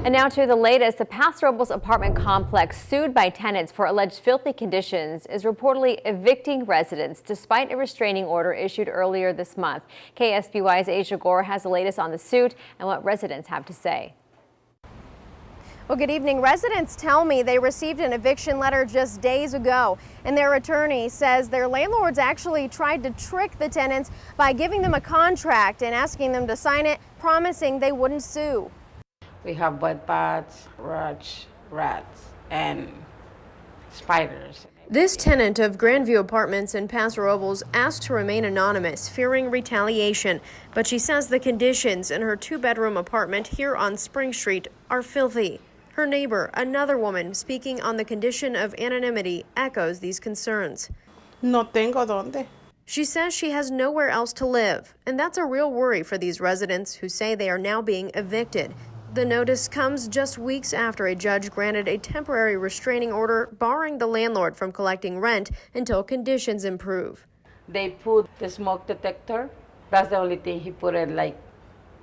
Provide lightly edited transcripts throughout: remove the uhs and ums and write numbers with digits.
And now to the latest. The Paso Robles apartment complex, sued by tenants for alleged filthy conditions, is reportedly evicting residents despite a restraining order issued earlier this month. KSBY's Asia Gore has the latest on the suit and what residents have to say. Well, good evening. Residents tell me they received an eviction letter just days ago, and their attorney says their landlords actually tried to trick the tenants by giving them a contract and asking them to sign it, promising they wouldn't sue. We have bed bugs, roach, rats, and spiders. This tenant of Grandview Apartments in Paso Robles asked to remain anonymous, fearing retaliation, but she says the conditions in her two-bedroom apartment here on Spring Street are filthy. Her neighbor, another woman speaking on the condition of anonymity, echoes these concerns. No tengo donde. She says she has nowhere else to live, and that's a real worry for these residents who say they are now being evicted. The notice comes just weeks after a judge granted a temporary restraining order barring the landlord from collecting rent until conditions improve. They put the smoke detector. That's the only thing he put it like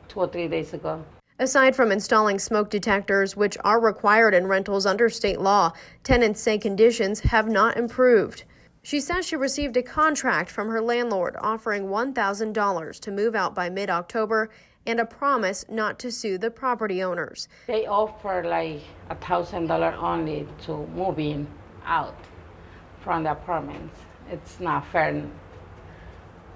2 or 3 days ago. Aside from installing smoke detectors, which are required in rentals under state law, tenants say conditions have not improved. She says she received a contract from her landlord offering $1,000 to move out by mid-October and a promise not to sue the property owners. They offer like $1,000 only to move in out from the apartments. It's not fair.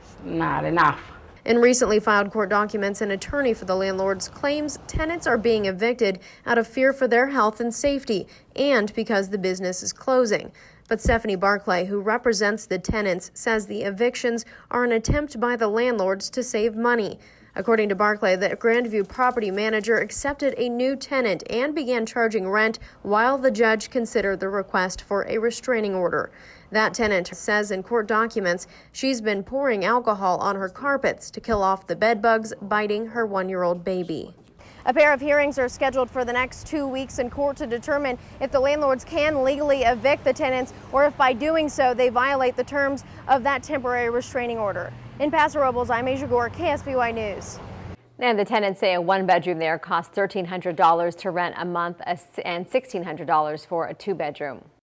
It's not enough. In recently filed court documents, an attorney for the landlords claims tenants are being evicted out of fear for their health and safety and because the business is closing. But Stephanie Barclay, who represents the tenants, says the evictions are an attempt by the landlords to save money. According to Barclay, the Grandview property manager accepted a new tenant and began charging rent while the judge considered the request for a restraining order. That tenant says in court documents she's been pouring alcohol on her carpets to kill off the bed bugs biting her 1-year-old baby. A pair of hearings are scheduled for the next 2 weeks in court to determine if the landlords can legally evict the tenants or if by doing so they violate the terms of that temporary restraining order. In Paso Robles, I'm Asia Gore, KSBY News. And the tenants say a one-bedroom there costs $1,300 to rent a month and $1,600 for a two-bedroom.